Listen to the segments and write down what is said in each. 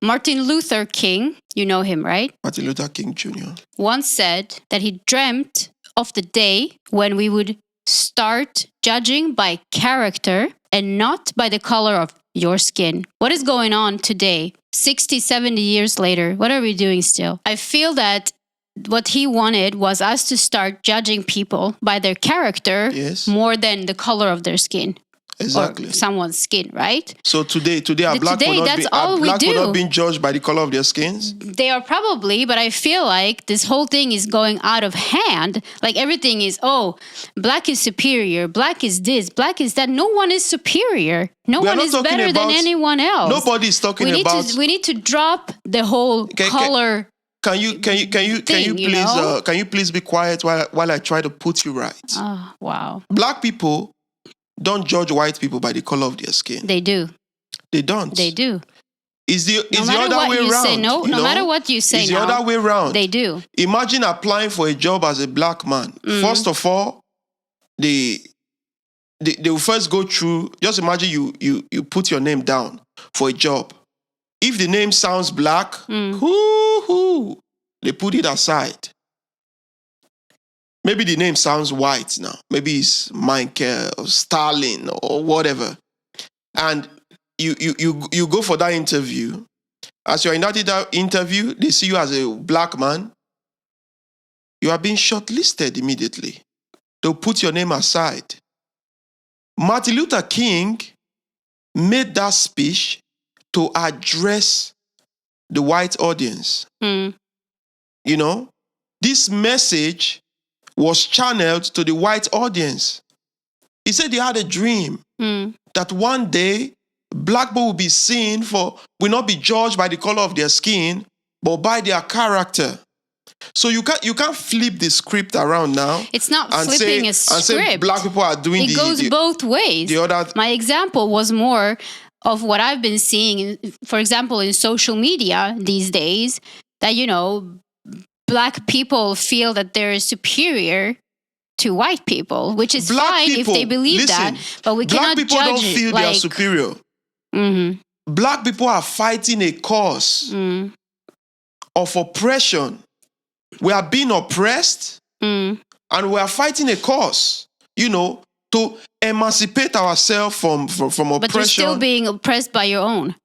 Martin Luther King, you know him, right? Martin Luther King Jr. once said that he dreamt of the day when we would start judging by character and not by the color of your skin. What is going on today, 60, 70 years later? What are we doing still? I feel that what he wanted was us to start judging people by their character more than the color of their skin. Exactly. Or someone's skin, right? So today are black people not being judged by the color of their skins? They are probably, but I feel like this whole thing is going out of hand. Like everything is, black is superior, black is this, black is that. No one is superior. No one is better than anyone else. Nobody is talking about. We need to drop the whole color. Can you please be quiet while I try to put you right? Oh, wow. Black people don't judge white people by the color of their skin. They do. They don't. They do. It's the other way around. No matter what you say, it's the other way around. They do. Imagine applying for a job as a black man. First of all, they will first go through. Just imagine you put your name down for a job. If the name sounds black, they put it aside. Maybe the name sounds white now. Maybe it's Michael or Stalin or whatever. And you go for that interview. As you're in that interview, they see you as a black man. You are being shortlisted immediately. They'll put your name aside. Martin Luther King made that speech to address the white audience. You know, this message was channeled to the white audience. He said he had a dream that one day black people will will not be judged by the color of their skin, but by their character. So you can't flip the script around now. It's not flipping a script. And say black people are doing it goes both ways. My example was more of what I've been seeing, for example, in social media these days, that, black people feel that they're superior to white people, which is fine if they believe that, but we cannot judge it. Black people don't feel they are superior. Black people are fighting a cause of oppression. We are being oppressed and we are fighting a cause, to emancipate ourselves from oppression. But you're still being oppressed by your own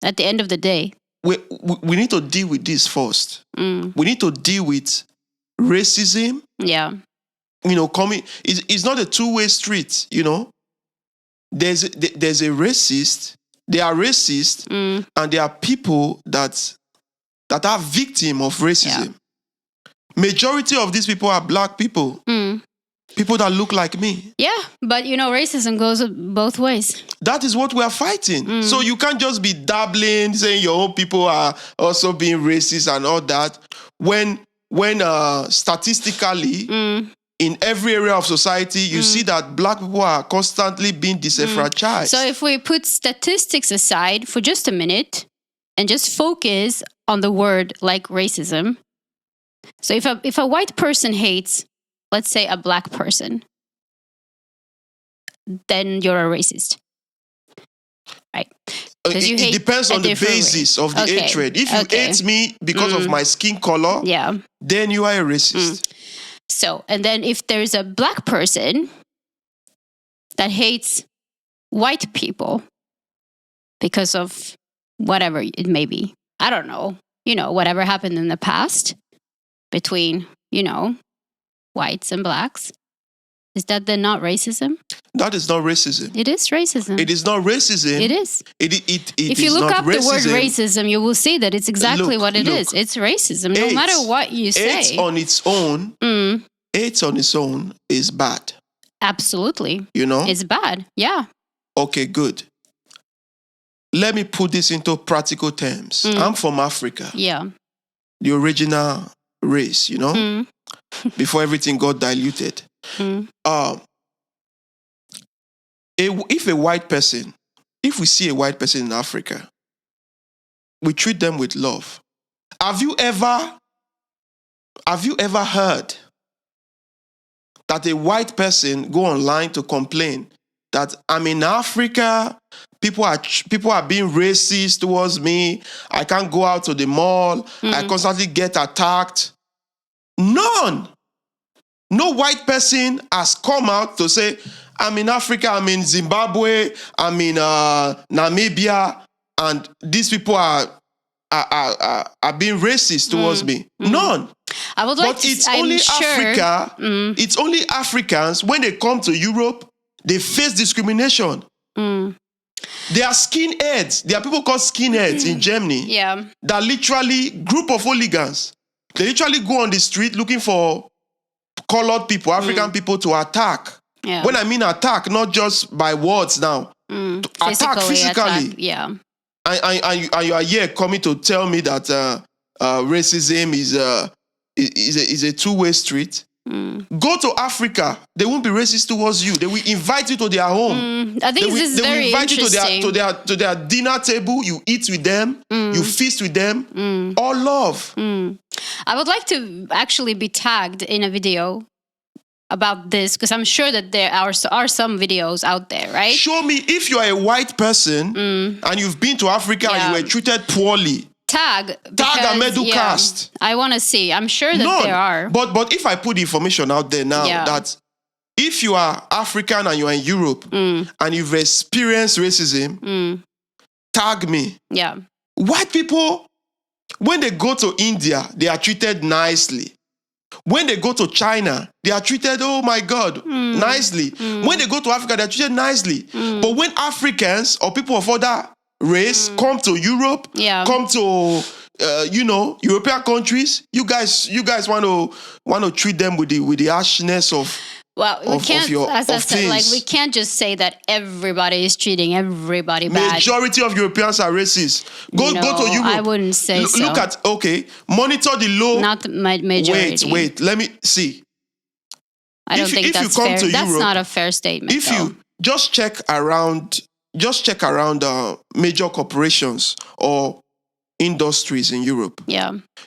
at the end of the day. We need to deal with this first. We need to deal with racism. Yeah. It's not a two-way street, There's a racist, they are racist, and there are people that are victim of racism. Yeah. Majority of these people are black people. People that look like me. Yeah, but racism goes both ways. That is what we are fighting. So you can't just be dabbling, saying your own people are also being racist and all that. When statistically, in every area of society, you see that black people are constantly being disenfranchised. So if we put statistics aside for just a minute and just focus on the word like racism. So if a white person hates, let's say, a black person, then you're a racist. Right? It depends on the basis of the hatred. If you hate me because of my skin color, then you are a racist. So, and then if there's a black person that hates white people because of whatever it may be, I don't know, whatever happened in the past between, whites and blacks, is that then not racism? That is not racism. It is racism. It is not racism. It is. If you look up the word racism, you will see that it's exactly what it is. It's racism, no matter what you say. Hate on its own, hate on its own is bad. Absolutely. It's bad. Yeah. Okay, good. Let me put this into practical terms. I'm from Africa. Yeah. The original race, before everything got diluted. If we see a white person in Africa, we treat them with love. Have you ever heard that a white person go online to complain that I'm in Africa. People are being racist towards me. I can't go out to the mall. I constantly get attacked. None. No white person has come out to say, I'm in Africa, I'm in Zimbabwe, I'm in Namibia, and these people are being racist towards me. None. I would like But to. it's I'm only sure. Africa. It's only Africans when they come to Europe, they face discrimination. They are skinheads. There are people called skinheads in Germany. Yeah. That literally group of hooligans. They literally go on the street looking for colored people, African people to attack. Yeah. When I mean attack, not just by words now. Attack physically. Yeah. And you are here coming to tell me that racism is a two-way street. Go to Africa. They won't be racist towards you. They will invite you to their home. I think this is very interesting. They will invite you to their dinner table. You eat with them. You feast with them. All love. I would like to actually be tagged in a video about this, because I'm sure that there are some videos out there, right? Show me if you are a white person and you've been to Africa and you were treated poorly. Tag Ameducast. I want to see. I'm sure that there are. But if I put the information out there now that if you are African and you are in Europe and you've experienced racism, tag me. Yeah. White people, when they go to India, they are treated nicely. When they go to China, they are treated, oh my God, nicely. When they go to Africa, they are treated nicely. But when Africans or people of other race come to Europe, come to European countries, you guys want to treat them with the harshness of we can't, as I said, things. like we can't just say that everybody is treating everybody bad. Majority of Europeans are racist. Go to Europe. I wouldn't say so. Look at monitor the law. Not the majority. Wait. Let me see. I don't think that's fair. That's not a fair statement. If you just check around major corporations or industries in Europe,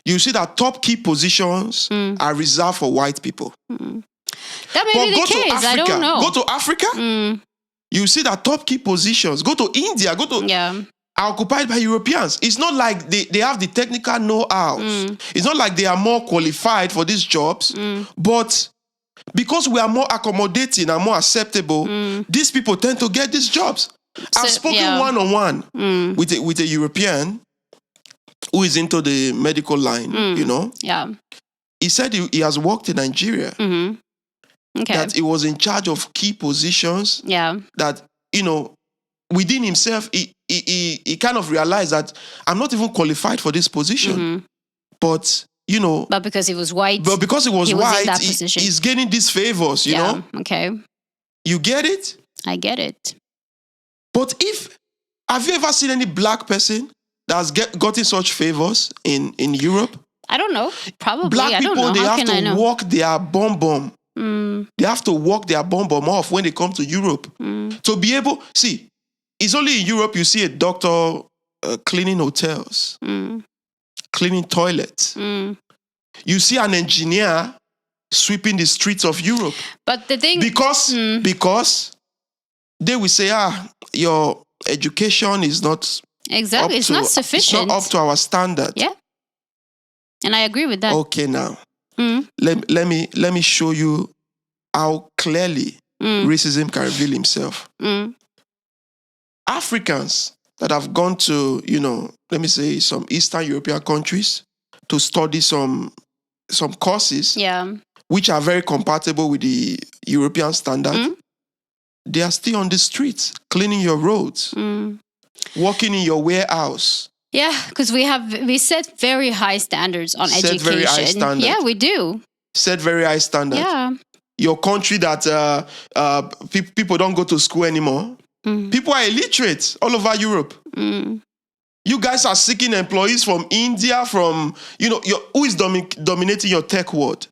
you see that top key positions are reserved for white people. That may be the case. I don't know. Go to Africa, you see that top key positions. Go to India, are occupied by Europeans. It's not like they have the technical know-how. It's not like they are more qualified for these jobs, but because we are more accommodating and more acceptable, these people tend to get these jobs. I've spoken one-on-one with a European who is into the medical line, Yeah. He said he has worked in Nigeria. Okay. That he was in charge of key positions. Yeah. That, within himself, he kind of realized that I'm not even qualified for this position. But, But because he was white. But because he was white, in that position. He's gaining these favors, you know? Okay. You get it? I get it. But have you ever seen any black person that has gotten such favors in Europe? I don't know. Probably. Black people, I don't know. they How have to walk their bum. They have to walk their bum off when they come to Europe. To be able, see, it's only in Europe you see a doctor cleaning hotels, cleaning toilets. You see an engineer sweeping the streets of Europe. But the thing... Because they will say, your education is not... Exactly, it's not sufficient. It's not up to our standard. Yeah. And I agree with that. Okay, now. Let me show you how clearly racism can reveal himself. Africans that have gone to, let me say some Eastern European countries to study some courses, which are very compatible with the European standard, they are still on the streets, cleaning your roads, working in your warehouse. Yeah, because we set very high standards on education. Set very high standards. Yeah, we do. Set very high standards. Yeah. Your country that people don't go to school anymore. People are illiterate all over Europe. You guys are seeking employees from India, from, who is dominating your tech world?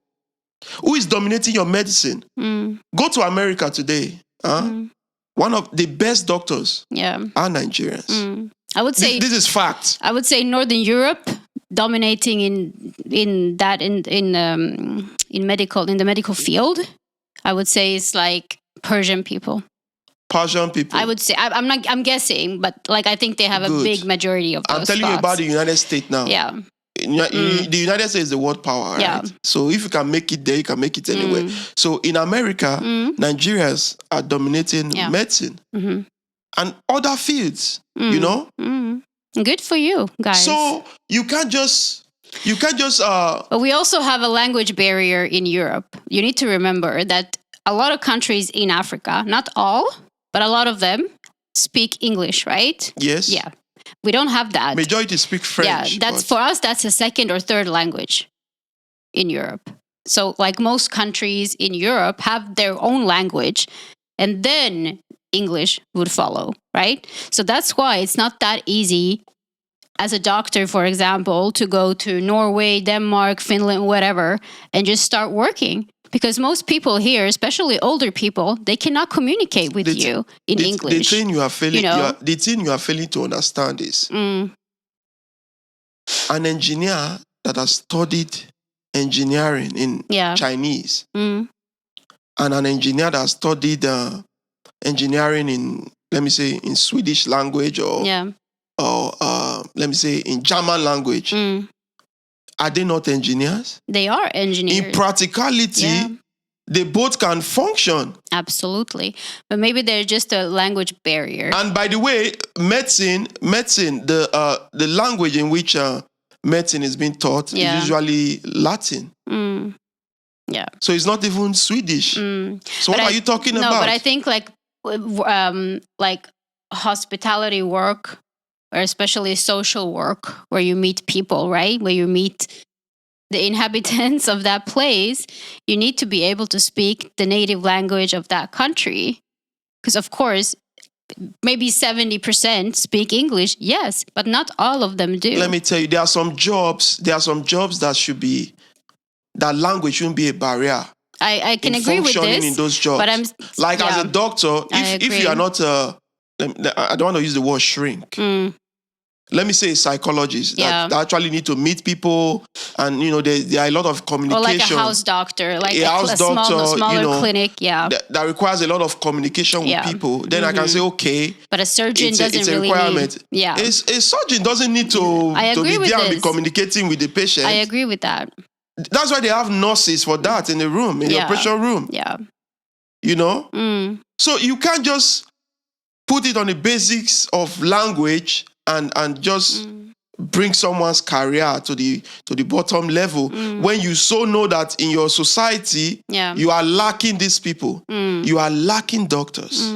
Who is dominating your medicine? Go to America today. One of the best doctors are Nigerians. I would say this is fact. I would say Northern Europe dominating in the medical field. I would say it's like Persian people. Persian people. I would say I'm guessing, but like I think they have Good. a big majority of those. I'm telling you about the United States now. Yeah. The United States is the world power, right? Yeah. So if you can make it there, you can make it anywhere. So in America, Nigerians are dominating medicine and other fields, you know? Good for you, guys. So you can't just But we also have a language barrier in Europe. You need to remember that a lot of countries in Africa, not all, but a lot of them speak English, right? Yes. Yeah. We don't have that. Majority speak French. Yeah, for us, that's a second or third language in Europe. So like most countries in Europe have their own language, and then English would follow, right? So that's why it's not that easy as a doctor, for example, to go to Norway, Denmark, Finland, whatever, and just start working. Because most people here, especially older people, they cannot communicate with you in English. The thing you are failing, the thing you are failing to understand is an engineer that has studied engineering in Chinese and an engineer that has studied engineering in, let me say, in Swedish language or let me say in German language. Are they not engineers? They are engineers. In practicality, they both can function. Absolutely. But maybe there's just a language barrier. And by the way, medicine, the language in which medicine is being taught is usually Latin. Yeah. So it's not even Swedish. So what are you talking about? No, but I think like hospitality work, or especially social work, where you meet people, right? Where you meet the inhabitants of that place, you need to be able to speak the native language of that country. Because of course, maybe 70% speak English, yes, but not all of them do. Let me tell you, there are some jobs that language shouldn't be a barrier. I can agree with this. In those jobs. But as a doctor, if you are not I don't want to use the word shrink. Let me say psychologists that actually need to meet people, and there are a lot of communication. Or like a house doctor, like a smaller clinic, that requires a lot of communication with people. Then I can say, okay, but a surgeon doesn't really requirement. Need. Yeah, a surgeon doesn't need to be there and be communicating with the patient. I agree with that. That's why they have nurses for that in the room, in the operation room. Yeah, So you can't just put it on the basics of language and just bring someone's career to the bottom level when you so know that in your society you are lacking these people. You are lacking doctors.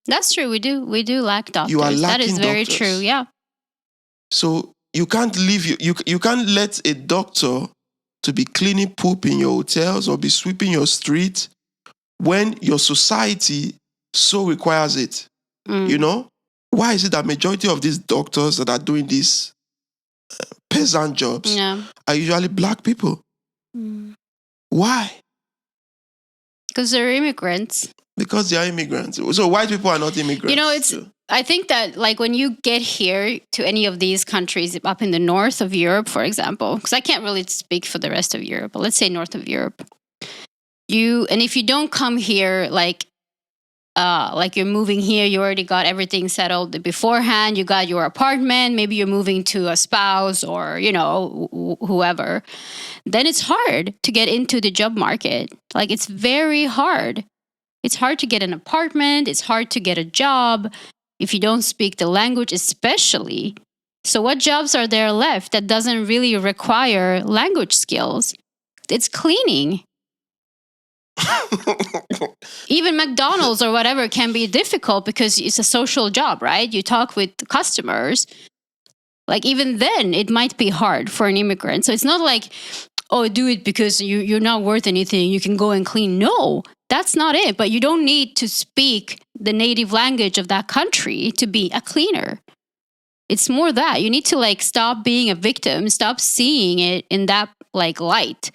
That's true. We do lack doctors. You are lacking that is very doctors. true. Yeah. So you can't leave you can't let a doctor to be cleaning poop in your hotels or be sweeping your street when your society so requires it. Why is it that majority of these doctors that are doing these peasant jobs are usually black people? Why? Because they're immigrants. Because they are immigrants. So white people are not immigrants. I think that like when you get here to any of these countries up in the north of Europe, for example, because I can't really speak for the rest of Europe, but let's say north of Europe, and if you don't come here like you're moving here, you already got everything settled beforehand, you got your apartment, maybe you're moving to a spouse or, whoever, then it's hard to get into the job market. Like it's very hard. It's hard to get an apartment. It's hard to get a job if you don't speak the language, especially. So what jobs are there left that doesn't really require language skills? It's cleaning. Even McDonald's or whatever can be difficult because it's a social job, right? You talk with customers. Like even then, it might be hard for an immigrant. So it's not like, oh, do it because you're not worth anything. You can go and clean. No, that's not it. But you don't need to speak the native language of that country to be a cleaner. It's more that you need to like stop being a victim, stop seeing it in that like light,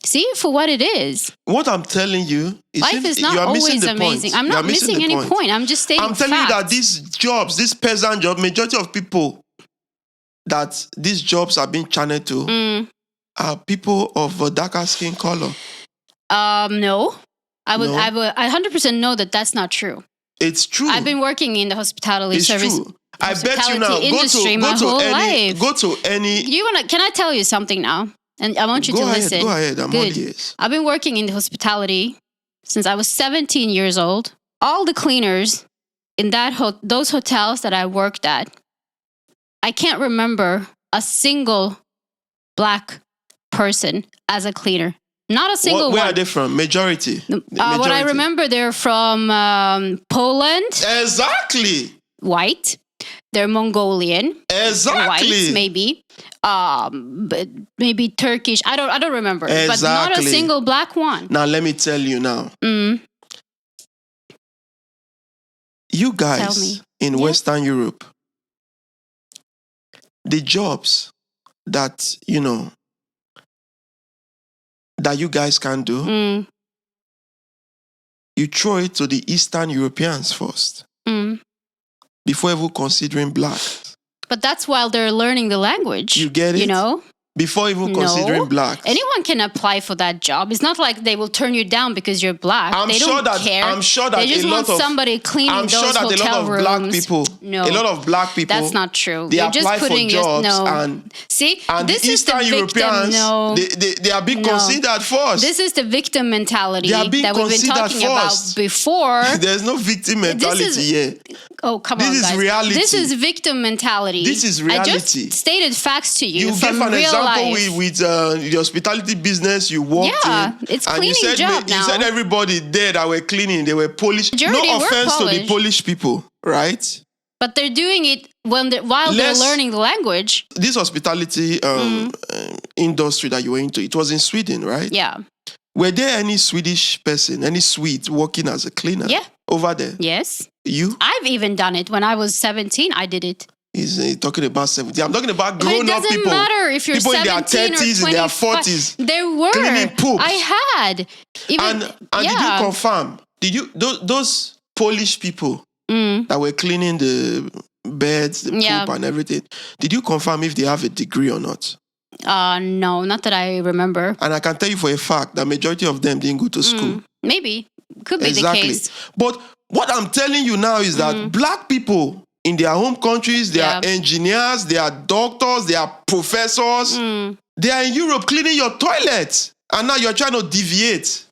See it for what it is. What I'm telling you is life is not always amazing. I'm not missing any point. I'm just stating facts. I'm telling you that these jobs, this peasant job, majority of people that these jobs are being channeled to are people of a darker skin color. No. I would, No. I 100% know that that's not true. It's true. I've been working in the hospitality It's service. true. I bet you now. Hospitality industry my whole life. Go to any. Can I tell you something now? And I want you to listen. Go ahead. I'm all Good. ears. I've been working in the hospitality since I was 17 years old. All the cleaners in those hotels that I worked at, I can't remember a single black person as a cleaner. Not a single Where one. are they from? Majority. What I remember, they're from Poland. Exactly. White. They're Mongolian. Exactly. White, maybe. But maybe Turkish. I don't remember. Exactly. But not a single black one. Now let me tell you now. You guys in Western Europe, the jobs that that you guys can do, you throw it to the Eastern Europeans first. Before ever considering blacks. But that's while they're learning the language. You get it? You know? Before even considering blacks. Anyone can apply for that job. It's not like they will turn you down because you're black. They don't care. I'm sure that they just want somebody cleaning those hotel rooms. a lot of black people. No, a lot of black people. That's not true. They You're apply just putting for jobs and see, and this the is Eastern the victim. Europeans. No, they are being considered first. This is the victim mentality that we've been talking about before. There's no victim mentality here. Oh, come on, guys. This is reality. This is victim mentality. This is reality. I just stated facts to you. You from gave an real example life. with the hospitality business you worked in. It's and cleaning job now. You said everybody there that were cleaning, they were Polish. Majority No were offense to the Polish. Polish people, right? But they're doing it while they're learning the language. This hospitality industry that you were into, it was in Sweden, right? Yeah. Were there any Swedish person, any Swede working as a cleaner? Yeah. Over there? Yes. You? I've even done it. When I was 17, I did it. He's talking about 70. I'm talking about grown-up people. It doesn't matter if you're people 17 in their 30s, in their 40s. There were. Cleaning poops. I had. And did you confirm? Those Polish people that were cleaning the beds, the poop and everything, did you confirm if they have a degree or not? No, not that I remember. And I can tell you for a fact that majority of them didn't go to school. Maybe. Could be the case. But what I'm telling you now is that black people in their home countries, they are engineers, they are doctors, they are professors. They are in Europe cleaning your toilets. And now you're trying to deviate.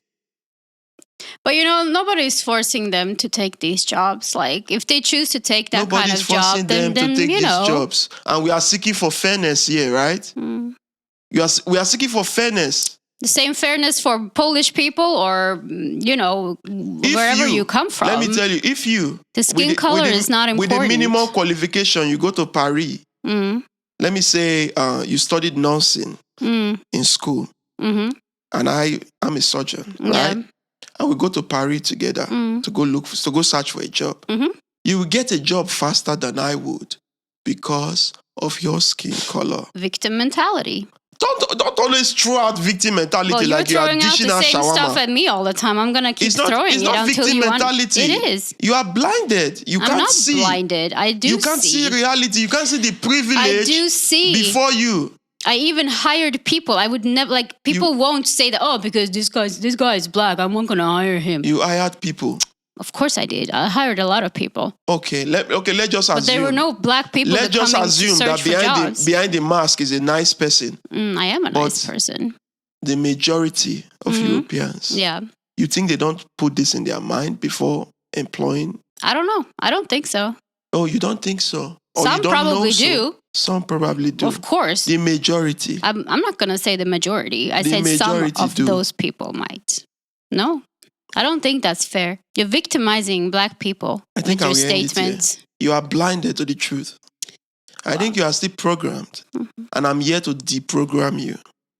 But nobody's forcing them to take these jobs. Like, if they choose to take that kind of job, forcing them then to take these jobs. And we are seeking for fairness here, right? We are seeking for fairness. The same fairness for Polish people or, wherever you come from. Let me tell you, the skin color is not important. With the minimum qualification, you go to Paris. Let me say you studied nursing in school. And I'm a surgeon, right? And we go to Paris together to go search for a job. You will get a job faster than I would because of your skin color. Victim mentality. Don't always throw out victim mentality like you are dishing out shawarma. You're throwing out the same stuff at me all the time. I'm gonna keep throwing it until victim you mentality. It is. You are blinded. You can't see. I'm not blinded. I do see. You can't see reality. You can't see the privilege. I do see. Before you. I even hired people. I would never people won't say that. Because this guy is black. I'm not gonna hire him. You hired people. Of course I did. I hired a lot of people. Okay, let's just assume. But there were no black people. Let's just assume that behind the mask is a nice person. I am a nice person. The majority of Europeans. Yeah. You think they don't put this in their mind before employing? I don't know. I don't think so. Oh, you don't think so? Or Some you don't probably know do. So? Some probably do. Of course. The majority. I'm not going to say the majority. I said some of those people might. No. I don't think that's fair. You're victimizing black people with your statements. You are blinded to the truth. I think you are still programmed. And I'm here to deprogram you.